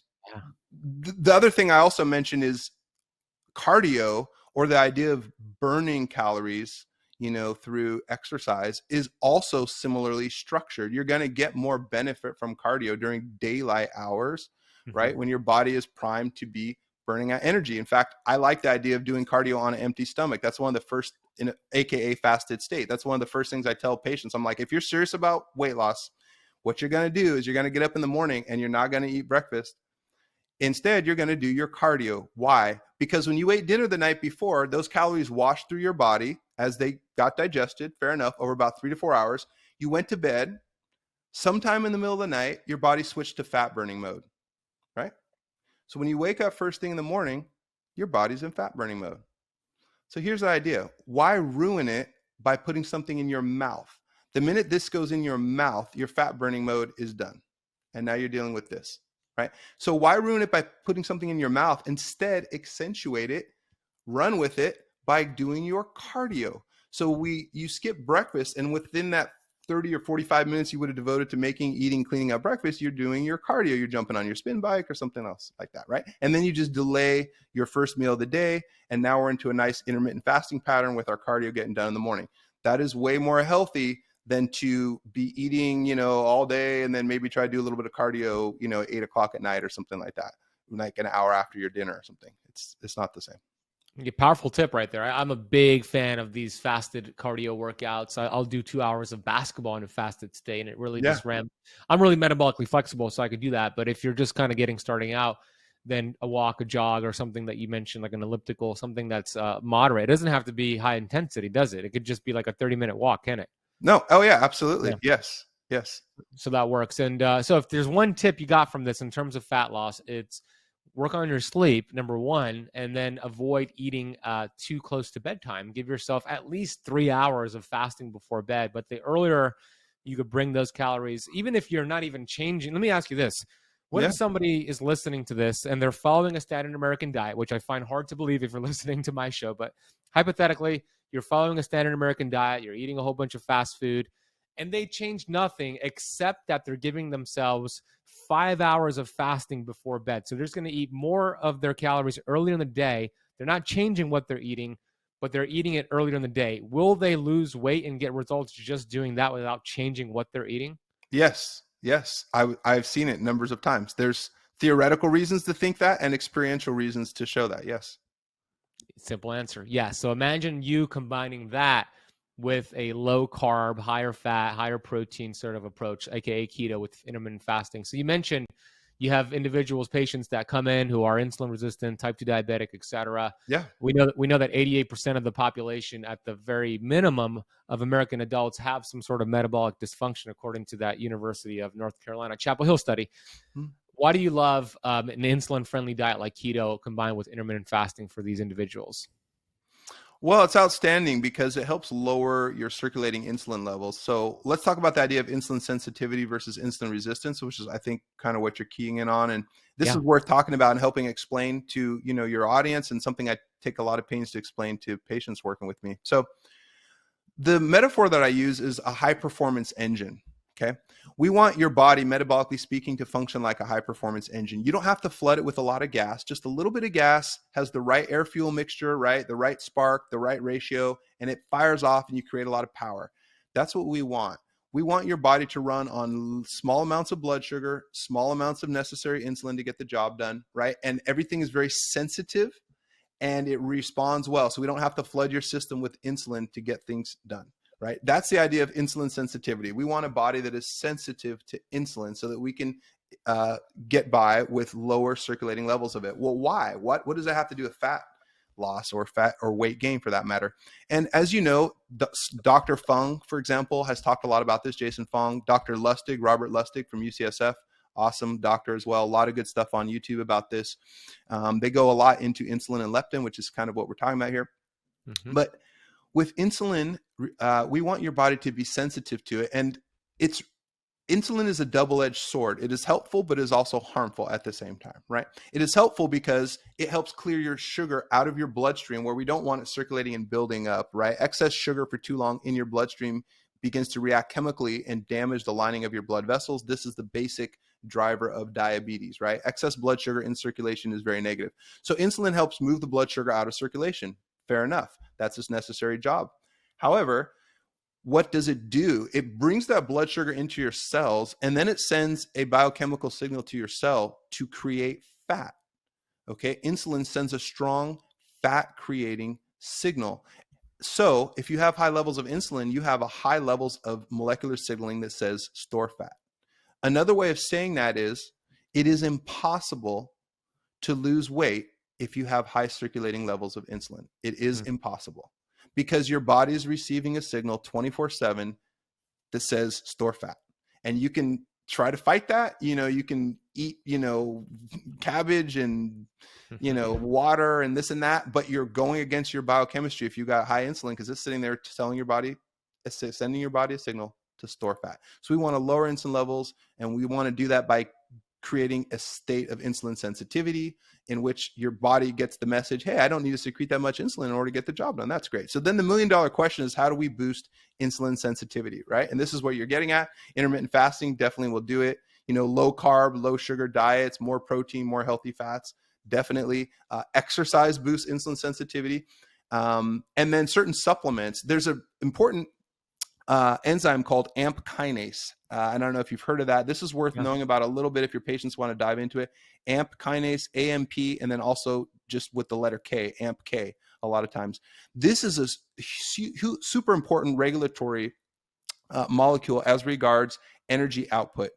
the other thing I also mentioned is cardio, or the idea of burning calories, through exercise, is also similarly structured. You're going to get more benefit from cardio during daylight hours, right? When your body is primed to be burning out energy. In fact, I like the idea of doing cardio on an empty stomach. That's one of the first, AKA fasted state. That's one of the first things I tell patients. I'm like, if you're serious about weight loss, what you're going to do is you're going to get up in the morning and you're not going to eat breakfast. Instead, you're going to do your cardio. Why? Because when you ate dinner the night before, those calories washed through your body as they got digested, fair enough, over about 3 to 4 hours. You went to bed. Sometime in the middle of the night, your body switched to fat burning mode, right? So when you wake up first thing in the morning, your body's in fat burning mode. So here's the idea. Why ruin it by putting something in your mouth? The minute this goes in your mouth, your fat burning mode is done. And now you're dealing with this, right? So why ruin it by putting something in your mouth? Instead, accentuate it, run with it by doing your cardio. So you skip breakfast, and within that 30 or 45 minutes you would have devoted to making, eating, cleaning up breakfast, you're doing your cardio. You're jumping on your spin bike or something else like that, right? And then you just delay your first meal of the day. And now we're into a nice intermittent fasting pattern with our cardio getting done in the morning. That is way more healthy than to be eating, all day and then maybe try to do a little bit of cardio, 8 o'clock at night or something like that, like an hour after your dinner or something. It's not the same. Powerful tip right there. I'm a big fan of these fasted cardio workouts. I'll do 2 hours of basketball in a fasted state, and it really just I'm really metabolically flexible, so I could do that. But if you're just kind of starting out, then a walk, a jog, or something that you mentioned, like an elliptical, something that's moderate. It doesn't have to be high intensity, does it? It could just be like a 30-minute walk, can it? No. Oh yeah, absolutely. Yeah. Yes. So that works. And so if there's one tip you got from this in terms of fat loss, it's work on your sleep, number one, and then avoid eating too close to bedtime. Give yourself at least 3 hours of fasting before bed. But the earlier you could bring those calories, even if you're not even changing. Let me ask you this. What if somebody is listening to this and they're following a standard American diet, which I find hard to believe if you're listening to my show, but hypothetically, you're following a standard American diet, you're eating a whole bunch of fast food, and they change nothing except that they're giving themselves 5 hours of fasting before bed. So they're just going to eat more of their calories earlier in the day. They're not changing what they're eating, but they're eating it earlier in the day. Will they lose weight and get results just doing that without changing what they're eating? Yes. I've seen it numbers of times. There's theoretical reasons to think that and experiential reasons to show that. Yes. Simple answer. Yeah. So imagine you combining that with a low carb, higher fat, higher protein sort of approach, aka keto with intermittent fasting. So you mentioned you have individuals, patients that come in who are insulin resistant, type 2 diabetic, et cetera. Yeah. We know that 88% of the population at the very minimum of American adults have some sort of metabolic dysfunction, according to that University of North Carolina Chapel Hill study. Why do you love an insulin-friendly diet like keto combined with intermittent fasting for these individuals? Well, it's outstanding because it helps lower your circulating insulin levels. So let's talk about the idea of insulin sensitivity versus insulin resistance, which is, I think, kind of what you're keying in on. And this is worth talking about and helping explain to, your audience, and something I take a lot of pains to explain to patients working with me. So the metaphor that I use is a high performance engine. Okay. We want your body, metabolically speaking, to function like a high performance engine. You don't have to flood it with a lot of gas. Just a little bit of gas has the right air fuel mixture, right? The right spark, the right ratio, and it fires off and you create a lot of power. That's what we want. We want your body to run on small amounts of blood sugar, small amounts of necessary insulin to get the job done, right? And everything is very sensitive and it responds well. So we don't have to flood your system with insulin to get things done. Right? That's the idea of insulin sensitivity. We want a body that is sensitive to insulin so that we can get by with lower circulating levels of it. Well, why? What does that have to do with fat loss or fat or weight gain for that matter? And as you know, Dr. Fung, for example, has talked a lot about this. Jason Fung, Dr. Lustig, Robert Lustig from UCSF, awesome doctor as well. A lot of good stuff on YouTube about this. They go a lot into insulin and leptin, which is kind of what we're talking about here. But with insulin, we want your body to be sensitive to it. And insulin is a double-edged sword. It is helpful, but is also harmful at the same time, right? It is helpful because it helps clear your sugar out of your bloodstream where we don't want it circulating and building up, right? Excess sugar for too long in your bloodstream begins to react chemically and damage the lining of your blood vessels. This is the basic driver of diabetes, right? Excess blood sugar in circulation is very negative. So insulin helps move the blood sugar out of circulation. Fair enough. That's its necessary job. However, what does it do? It brings that blood sugar into your cells, and then it sends a biochemical signal to your cell to create fat. Okay. Insulin sends a strong fat creating signal. So if you have high levels of insulin, you have a high levels of molecular signaling that says store fat. Another way of saying that is it is impossible to lose weight if you have high circulating levels of insulin. It is impossible because your body is receiving a signal 24/7 that says store fat. And you can try to fight that. You can eat, cabbage and, water and this and that, but you're going against your biochemistry if you got high insulin because it's sitting there telling your body, sending your body a signal to store fat. So we want to lower insulin levels, and we want to do that by creating a state of insulin sensitivity in which your body gets the message, hey, I don't need to secrete that much insulin in order to get the job done. That's great. So then the $1 million question is, how do we boost insulin sensitivity, right? And this is what you're getting at. Intermittent fasting definitely will do it. Low carb, low sugar diets, more protein, more healthy fats, definitely. Exercise boosts insulin sensitivity. And then certain supplements. There's an important enzyme called AMP kinase. I don't know if you've heard of that. This is worth knowing about a little bit if your patients want to dive into it. AMP kinase, AMP, and then also just with the letter K, AMP K, a lot of times. This is a super important regulatory molecule as regards energy output.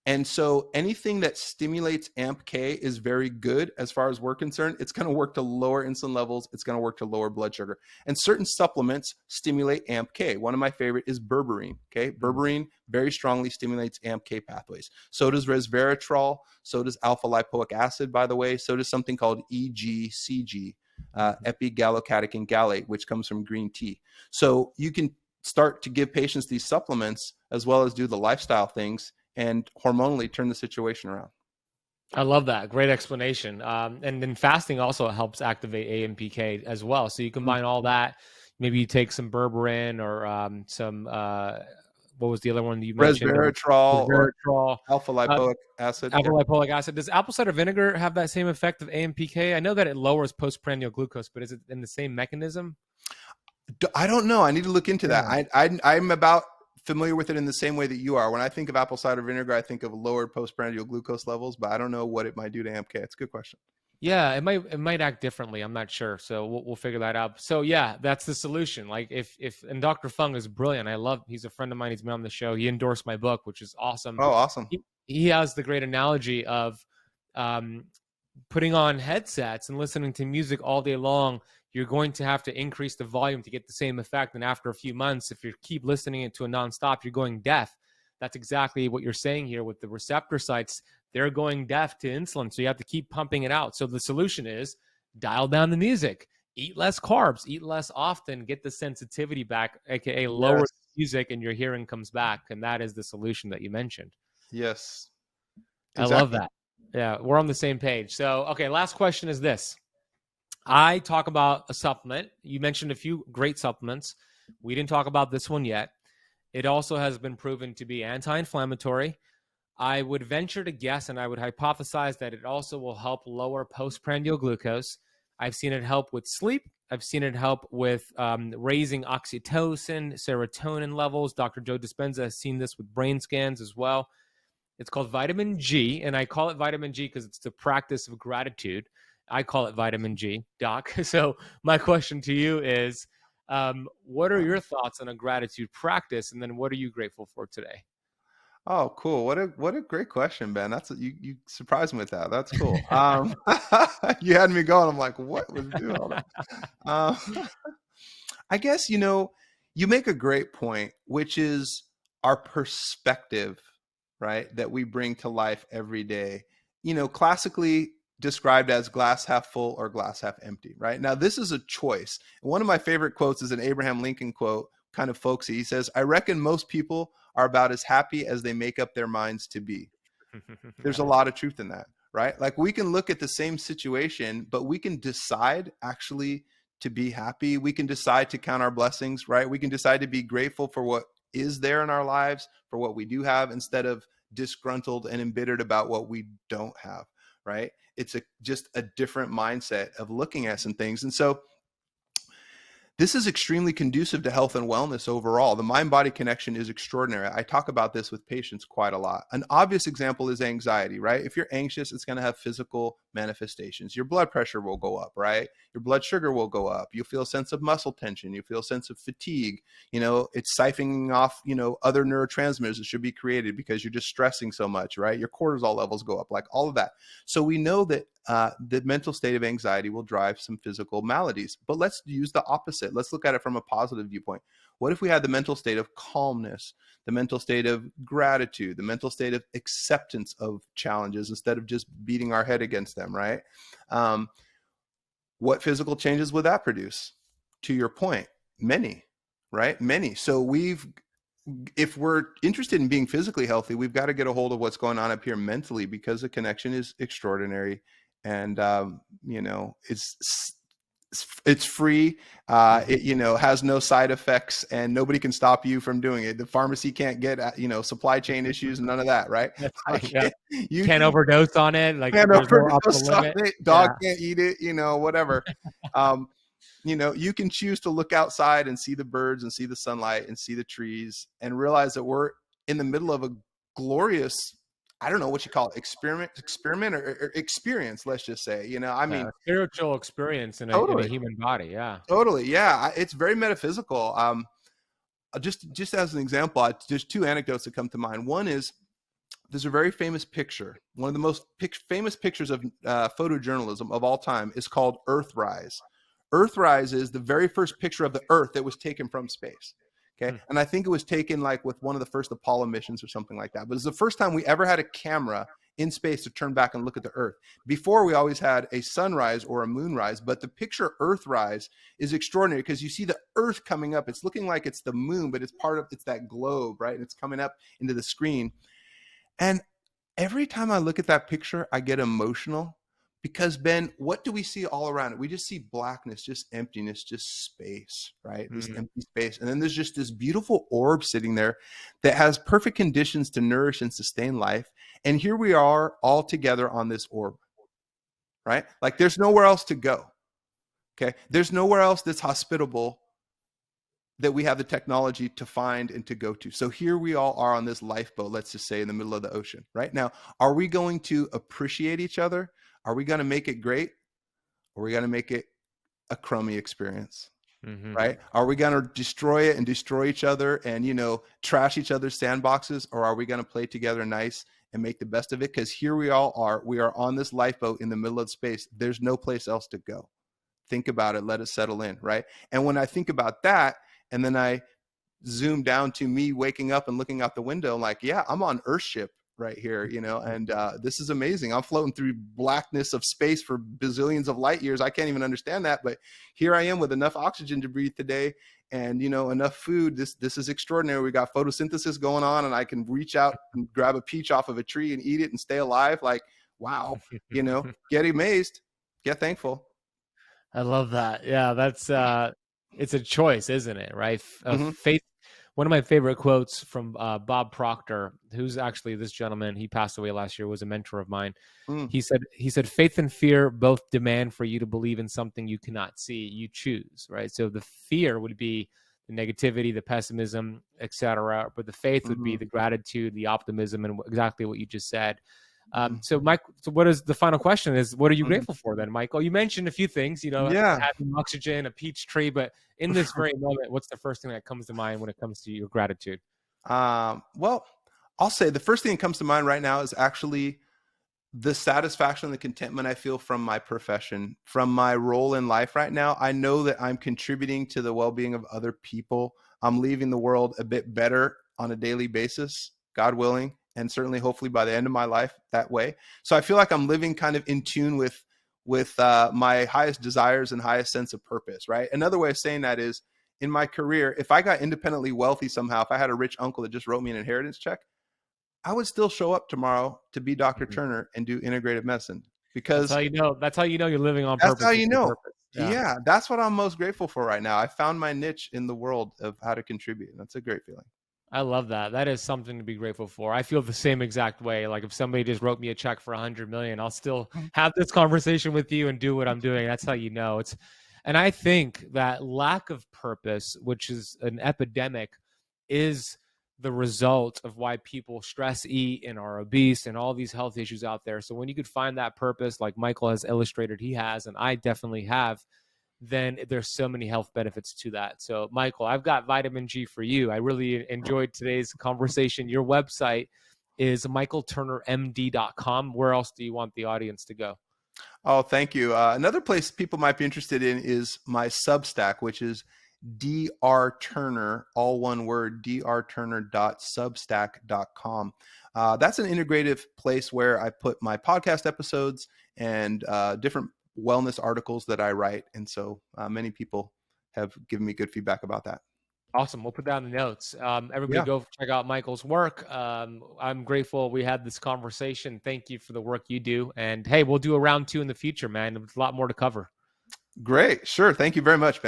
And so anything that stimulates AMP-K is very good as far as we're concerned. It's going to work to lower insulin levels. It's going to work to lower blood sugar. And certain supplements stimulate AMP-K. One of my favorite is berberine. Okay, berberine very strongly stimulates AMP-K pathways. So does resveratrol. So does alpha-lipoic acid, by the way. So does something called EGCG, 𝙆𝙀𝙎𝙬𝙏 𝙆𝙀, which comes from green tea. So you can start to give patients these supplements as well as do the lifestyle things and hormonally turn the situation around. I love that. Great explanation. And then fasting also helps activate AMPK as well. So you combine all that. Maybe you take some berberine or some, what was the other one you mentioned? Resveratrol. Alpha-lipoic acid. Alpha-lipoic acid. Does apple cider vinegar have that same effect of AMPK? I know that it lowers postprandial glucose, but is it in the same mechanism? I don't know. I need to look into that. I'm about familiar with it in the same way that you are. When I think of apple cider vinegar, I think of lowered postprandial glucose levels, but I don't know what it might do to AMPK. It's a good question. Yeah, it might act differently. I'm not sure. So we'll figure that out. So yeah, that's the solution. Like and Dr. Fung is brilliant. He's a friend of mine. He's been on the show. He endorsed my book, which is awesome. Oh, awesome. He has the great analogy of putting on headsets and listening to music all day long. You're going to have to increase the volume to get the same effect. And after a few months, if you keep listening it to a nonstop, you're going deaf. That's exactly what you're saying here with the receptor sites. They're going deaf to insulin. So you have to keep pumping it out. So the solution is dial down the music, eat less carbs, eat less often, get the sensitivity back, AKA lower the music and your hearing comes back. And that is the solution that you mentioned. Yes. Exactly. I love that. Yeah, we're on the same page. So, okay, last question is this. I talk about a supplement. You mentioned a few great supplements. We didn't talk about this one yet. It also has been proven to be anti-inflammatory. I would venture to guess, and I would hypothesize that it also will help lower postprandial glucose. I've seen it help with sleep. I've seen it help with raising oxytocin, serotonin levels. Dr. Joe Dispenza has seen this with brain scans as well. It's called vitamin G, and I call it vitamin G because it's the practice of gratitude. I call it vitamin G, Doc. So my question to you is, what are your thoughts on a gratitude practice? And then what are you grateful for today? Oh, cool. What a great question, Ben. That's you surprised me with that. That's cool. You had me going. I'm like, what was doing all that? I guess, you make a great point, which is our perspective, right? That we bring to life every day, classically described as glass half full or glass half empty, right? Now, this is a choice. One of my favorite quotes is an Abraham Lincoln quote, kind of folksy. He says, I reckon most people are about as happy as they make up their minds to be. There's a lot of truth in that, right? Like we can look at the same situation, but we can decide actually to be happy. We can decide to count our blessings, right? We can decide to be grateful for what is there in our lives, for what we do have, instead of disgruntled and embittered about what we don't have, right? It's just a different mindset of looking at some things. And so this is extremely conducive to health and wellness overall. The mind-body connection is extraordinary. I talk about this with patients quite a lot. An obvious example is anxiety, right? If you're anxious, it's going to have physical manifestations. Your blood pressure will go up, right? Your blood sugar will go up. You'll feel a sense of muscle tension. You feel a sense of fatigue. It's siphoning off, other neurotransmitters that should be created because you're just stressing so much, right? Your cortisol levels go up, like all of that. So we know that the mental state of anxiety will drive some physical maladies. But let's use the opposite. Let's look at it from a positive viewpoint. What if we had the mental state of calmness, the mental state of gratitude, the mental state of acceptance of challenges instead of just beating our head against them, right? What physical changes would that produce? To your point, many, right? Many. So if we're interested in being physically healthy, we've got to get a hold of what's going on up here mentally, because the connection is extraordinary. And, it's free. It, has no side effects, and nobody can stop you from doing it. The pharmacy can't get, supply chain issues and none of that. Right. You can't overdose on it. Like can't overdose on it. Dog can't eat it, whatever. You know, you can choose to look outside and see the birds and see the sunlight and see the trees and realize that we're in the middle of a glorious, I don't know what you call it, experiment or experience, let's just say, you know, I mean, spiritual experience in a totally, human body. Yeah. totally. Yeah. It's very metaphysical. Just as an example, there's two anecdotes that come to mind. One is, there's a very famous picture. One of the most famous pictures of photojournalism of all time is called Earthrise. Earthrise is the very first picture of the Earth that was taken from space. Okay. And I think it was taken like with one of the first Apollo missions or something like that. But it's the first time we ever had a camera in space to turn back and look at the Earth. Before, we always had a sunrise or a moonrise, but the picture Earthrise is extraordinary because you see the Earth coming up. It's looking like it's the moon, but it's that globe, right? And it's coming up into the screen. And every time I look at that picture, I get emotional because, Ben, what do we see all around it? We just see blackness, just emptiness, just space, right? Just empty space. And then there's just this beautiful orb sitting there that has perfect conditions to nourish and sustain life. And here we are all together on this orb, right? Like there's nowhere else to go. Okay. There's nowhere else that's hospitable that we have the technology to find and to go to. So here we all are on this lifeboat, let's just say in the middle of the ocean, right? Now, are we going to appreciate each other? Are we going to make it great? Or are we going to make it a crummy experience, right? Are we going to destroy it and destroy each other and, you know, trash each other's sandboxes? Or are we going to play together nice and make the best of it? Because here we all are. We are on this lifeboat in the middle of space. There's no place else to go. Think about it. Let it settle in, right? And when I think about that, and then I zoom down to me waking up and looking out the window, like, yeah, I'm on Earthship right here, you know, and this is amazing. I'm floating through blackness of space for bazillions of light years. I can't even understand that, but here I am with enough oxygen to breathe today and, you know, enough food. This is extraordinary. We got photosynthesis going on and I can reach out and grab a peach off of a tree and eat it and stay alive. Like, wow, you know, get amazed, get thankful. I love that. Yeah, that's it's a choice, isn't it? Right? Faith. One of my favorite quotes from Bob Proctor, who's actually this gentleman, he passed away last year, was a mentor of mine. He said, faith and fear both demand for you to believe in something you cannot see. You choose, right? So the fear would be the negativity, the pessimism, etc. But the faith would be the gratitude, the optimism, and exactly what you just said. So Mike, so what is the final question is, what are you grateful for then, Michael? You mentioned a few things, you know, having oxygen, a peach tree, but in this very moment, what's the first thing that comes to mind when it comes to your gratitude? Well, I'll say the first thing that comes to mind right now is actually the satisfaction and the contentment I feel from my profession, from my role in life right now. I know that I'm contributing to the well-being of other people. I'm leaving the world a bit better on a daily basis, God willing. And certainly, hopefully, by the end of my life that way. So I feel like I'm living kind of in tune with my highest desires and highest sense of purpose, right? Another way of saying that is, in my career, if I got independently wealthy somehow, if I had a rich uncle that just wrote me an inheritance check, I would still show up tomorrow to be Dr. Turner and do integrative medicine. Because that's how you know you're living on that's purpose. How you know. Purpose. Yeah, that's what I'm most grateful for right now. I found my niche in the world of how to contribute. That's a great feeling. I love that. That is something to be grateful for. I feel the same exact way. Like if somebody just wrote me a check for 100 million, I'll still have this conversation with you and do what I'm doing. That's how you know. And I think that lack of purpose, which is an epidemic, is the result of why people stress eat and are obese and all these health issues out there. So when you could find that purpose, like Michael has illustrated he has, and I definitely have, then there's so many health benefits to that. So Michael, I've got vitamin G for you. I really enjoyed today's conversation. Your website is michaelturnermd.com. Where else do you want the audience to go? Oh, thank you. Another place people might be interested in is my Substack, which is drturner, all one word, drturner.substack.com. That's an integrative place where I put my podcast episodes and different wellness articles that I write. And so many people have given me good feedback about that. Awesome. We'll put that in the notes. Everybody go check out Michael's work. I'm grateful we had this conversation. Thank you for the work you do. And hey, we'll do a round 2 in the future, man. There's a lot more to cover. Great. Sure. Thank you very much, Ben.